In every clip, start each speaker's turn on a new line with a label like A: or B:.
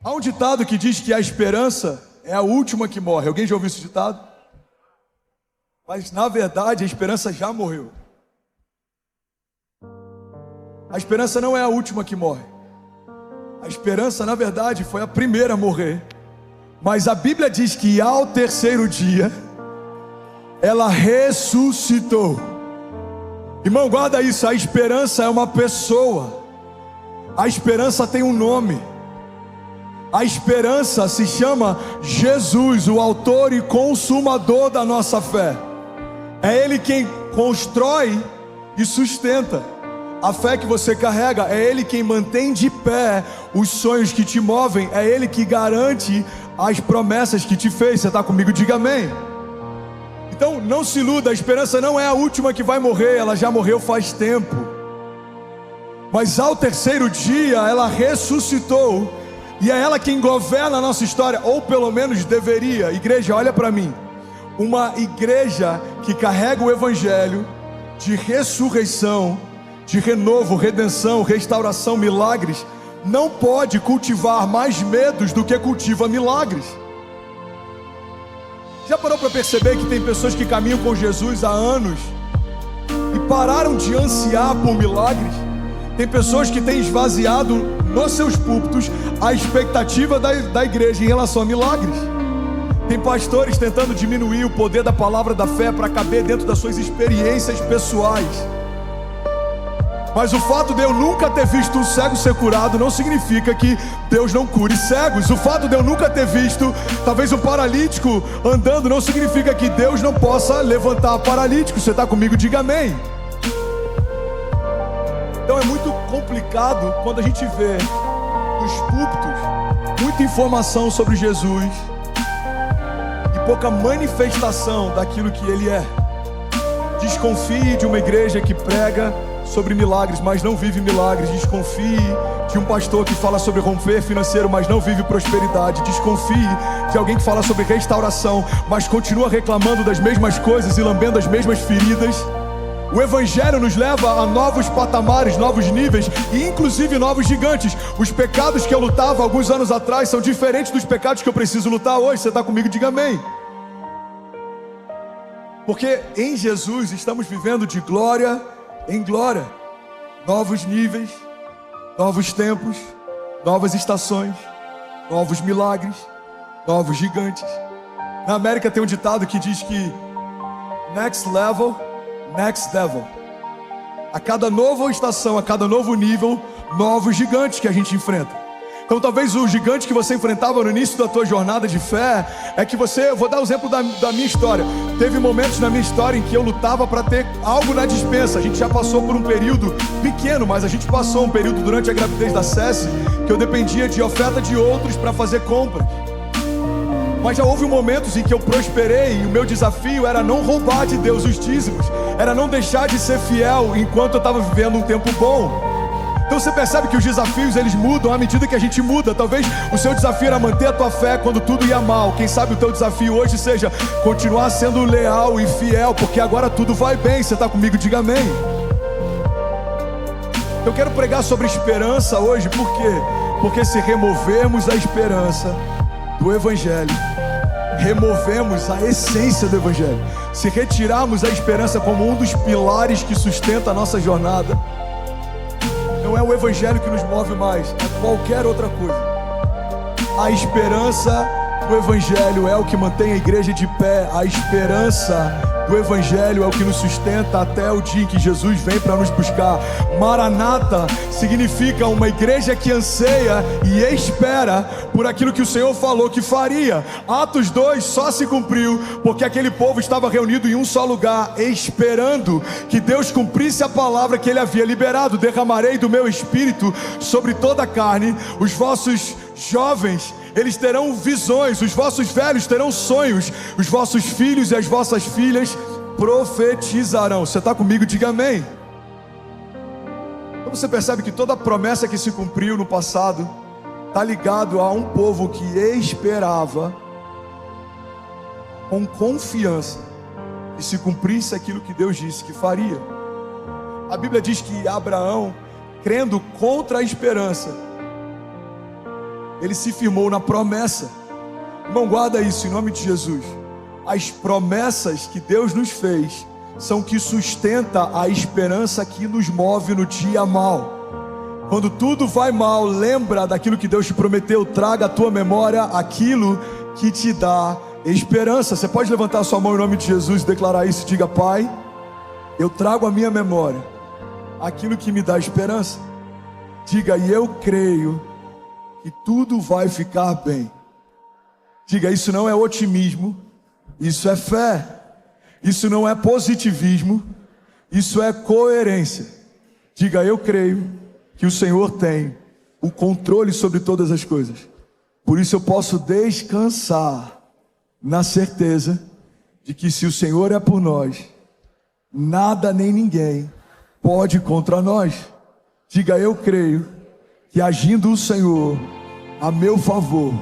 A: Há um ditado que diz que a esperança é a última que morre. Alguém já ouviu esse ditado? Mas na verdade a esperança já morreu. A esperança não é a última que morre. A esperança, na verdade, foi a primeira a morrer. Mas a Bíblia diz que ao terceiro dia ela ressuscitou. Irmão, guarda isso, a esperança é uma pessoa. A esperança tem um nome. A esperança se chama Jesus, o autor e consumador da nossa fé. É Ele quem constrói e sustenta a fé que você carrega. É Ele quem mantém de pé os sonhos que te movem. É Ele que garante as promessas que te fez. Você está comigo? Diga amém. Então não se iluda, a esperança não é a última que vai morrer. Ela já morreu faz tempo. Mas ao terceiro dia ela ressuscitou. E é ela quem governa a nossa história, ou pelo menos deveria. Igreja, olha para mim. Uma igreja que carrega o evangelho de ressurreição, de renovo, redenção, restauração, milagres, não pode cultivar mais medos do que cultiva milagres. Já parou para perceber que tem pessoas que caminham com Jesus há anos e pararam de ansiar por milagres? Tem pessoas que têm esvaziado nos seus púlpitos a expectativa da igreja em relação a milagres. Tem pastores tentando diminuir o poder da palavra da fé para caber dentro das suas experiências pessoais. Mas o fato de eu nunca ter visto um cego ser curado não significa que Deus não cure cegos. O fato de eu nunca ter visto talvez um paralítico andando não significa que Deus não possa levantar paralítico. Você está comigo? Diga amém. Então é muito complicado quando a gente vê nos púlpitos muita informação sobre Jesus e pouca manifestação daquilo que Ele é. Desconfie de uma igreja que prega sobre milagres, mas não vive milagres. Desconfie de um pastor que fala sobre romper financeiro, mas não vive prosperidade. Desconfie de alguém que fala sobre restauração, mas continua reclamando das mesmas coisas e lambendo as mesmas feridas. O evangelho nos leva a novos patamares, novos níveis e inclusive novos gigantes. Os pecados que eu lutava alguns anos atrás são diferentes dos pecados que eu preciso lutar hoje. Você está comigo? Diga amém. Porque em Jesus estamos vivendo de glória em glória. Novos níveis, novos tempos, novas estações, novos milagres, novos gigantes. Na América tem um ditado que diz que next level, next devil. A cada nova estação, a cada novo nível, novos gigantes que a gente enfrenta. Então talvez o gigante que você enfrentava no início da tua jornada de fé é que eu vou dar o exemplo da minha história. Teve momentos na minha história em que eu lutava para ter algo na despensa. A gente já passou por um período pequeno, mas a gente passou um período durante a gravidez da Ceci que eu dependia de oferta de outros para fazer compras. Mas já houve momentos em que eu prosperei e o meu desafio era não roubar de Deus os dízimos, era não deixar de ser fiel enquanto eu estava vivendo um tempo bom. Então você percebe que os desafios eles mudam à medida que a gente muda. Talvez o seu desafio era manter a tua fé quando tudo ia mal. Quem sabe o teu desafio hoje seja continuar sendo leal e fiel, porque agora tudo vai bem. Você está comigo? Diga amém. Eu quero pregar sobre esperança hoje. Por quê? Porque se removermos a esperança do evangelho, removemos a essência do evangelho. Se retirarmos a esperança como um dos pilares que sustenta a nossa jornada, não é o evangelho que nos move mais, é qualquer outra coisa. A esperança do evangelho é o que mantém a igreja de pé. A esperança do evangelho é o que nos sustenta até o dia em que Jesus vem para nos buscar. Maranata significa uma igreja que anseia e espera por aquilo que o Senhor falou que faria. Atos 2 só se cumpriu porque aquele povo estava reunido em um só lugar, esperando que Deus cumprisse a palavra que Ele havia liberado. Derramarei do meu espírito sobre toda a carne. Os vossos jovens eles terão visões, os vossos velhos terão sonhos, os vossos filhos e as vossas filhas profetizarão. Você está comigo? Diga amém. Então você percebe que toda promessa que se cumpriu no passado está ligado a um povo que esperava com confiança que se cumprisse aquilo que Deus disse que faria. A Bíblia diz que Abraão, crendo contra a esperança, ele se firmou na promessa. Irmão, guarda isso em nome de Jesus. As promessas que Deus nos fez são que sustenta a esperança que nos move no dia mal. Quando tudo vai mal, lembra daquilo que Deus te prometeu. Traga à tua memória aquilo que te dá esperança. Você pode levantar sua mão em nome de Jesus e declarar isso. Diga: Pai, eu trago à minha memória aquilo que me dá esperança. Diga: e eu creio que tudo vai ficar bem. Diga: isso não é otimismo, isso é fé. Isso não é positivismo, isso é coerência. Diga: eu creio que o Senhor tem o controle sobre todas as coisas. Por isso eu posso descansar na certeza de que se o Senhor é por nós, nada nem ninguém pode ir contra nós. Diga: eu creio que agindo o Senhor a meu favor,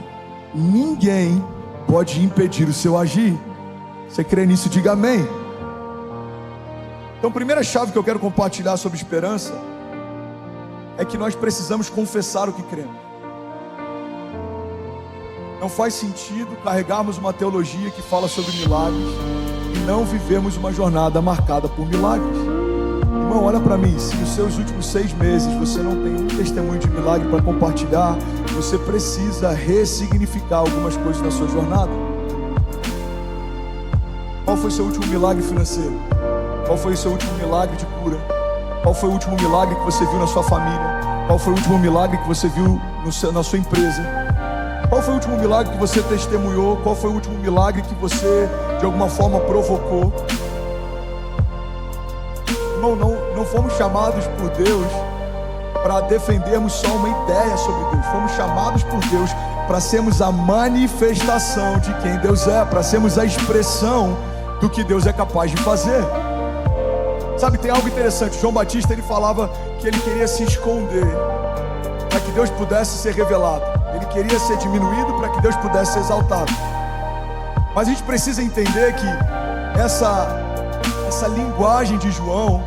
A: ninguém pode impedir o seu agir. Você crê nisso? Diga amém. Então, a primeira chave que eu quero compartilhar sobre esperança é que nós precisamos confessar o que cremos. Não faz sentido carregarmos uma teologia que fala sobre milagres e não vivemos uma jornada marcada por milagres. Irmão, olha para mim. Se nos seus últimos 6 meses você não tem um testemunho de milagre para compartilhar, você precisa ressignificar algumas coisas na sua jornada. Qual foi o seu último milagre financeiro? Qual foi o seu último milagre de cura? Qual foi o último milagre que você viu na sua família? Qual foi o último milagre que você viu na sua empresa? Qual foi o último milagre que você testemunhou? Qual foi o último milagre que você de alguma forma provocou? Irmão, não fomos chamados por Deus para defendermos só uma ideia sobre Deus. Fomos chamados por Deus para sermos a manifestação de quem Deus é, para sermos a expressão do que Deus é capaz de fazer. Sabe, tem algo interessante. João Batista, ele falava que ele queria se esconder para que Deus pudesse ser revelado. Ele queria ser diminuído para que Deus pudesse ser exaltado. Mas a gente precisa entender que essa linguagem de João,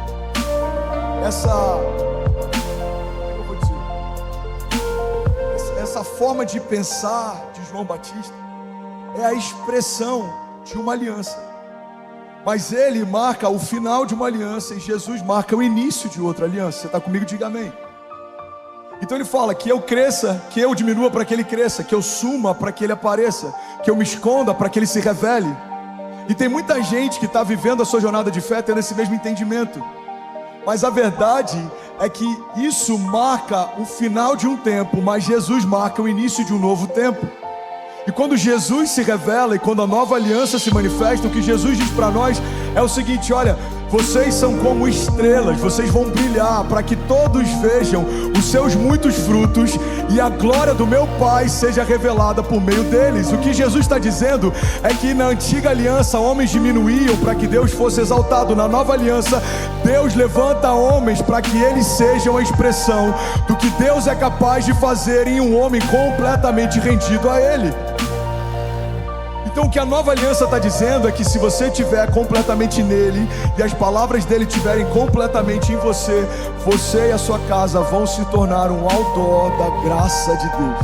A: essa forma de pensar de João Batista é a expressão de uma aliança. Mas ele marca o final de uma aliança e Jesus marca o início de outra aliança. Você está comigo? Diga amém. Então ele fala que eu cresça, que eu diminua para que ele cresça, que eu suma para que ele apareça, que eu me esconda para que ele se revele. E tem muita gente que está vivendo a sua jornada de fé tendo esse mesmo entendimento. Mas a verdade é que isso marca o final de um tempo, mas Jesus marca o início de um novo tempo. E quando Jesus se revela e quando a nova aliança se manifesta, o que Jesus diz para nós é o seguinte: olha, vocês são como estrelas, vocês vão brilhar para que todos vejam os seus muitos frutos e a glória do meu Pai seja revelada por meio deles. O que Jesus está dizendo é que na antiga aliança homens diminuíam para que Deus fosse exaltado. Na nova aliança, Deus levanta homens para que eles sejam a expressão do que Deus é capaz de fazer em um homem completamente rendido a Ele. Então o que a nova aliança está dizendo é que se você estiver completamente nele e as palavras dele estiverem completamente em você, você e a sua casa vão se tornar um outdoor da graça de Deus.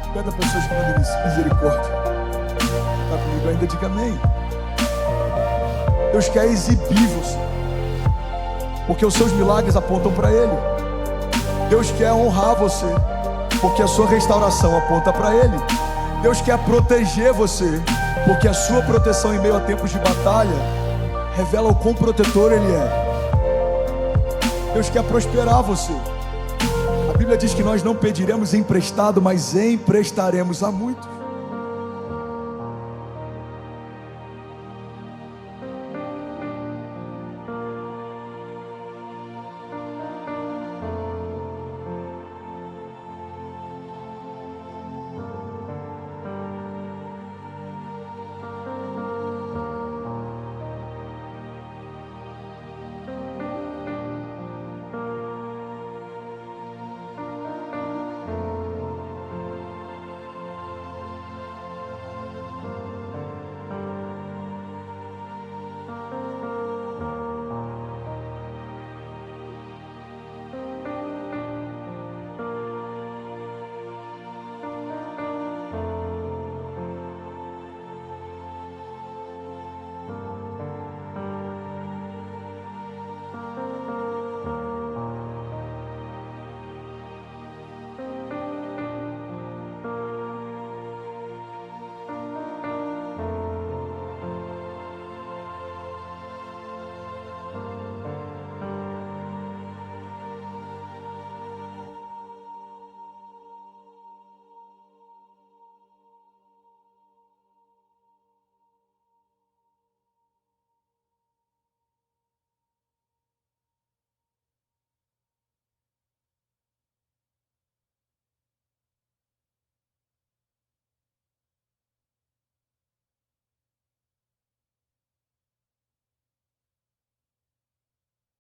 A: 50 pessoas que mandam isso, misericórdia. Está comigo ainda? Diga amém. Deus quer exibir você, porque os seus milagres apontam para Ele. Deus quer honrar você, porque a sua restauração aponta para Ele. Deus quer proteger você, porque a sua proteção em meio a tempos de batalha revela o quão protetor Ele é. Deus quer prosperar você. A Bíblia diz que nós não pediremos emprestado, mas emprestaremos a muitos.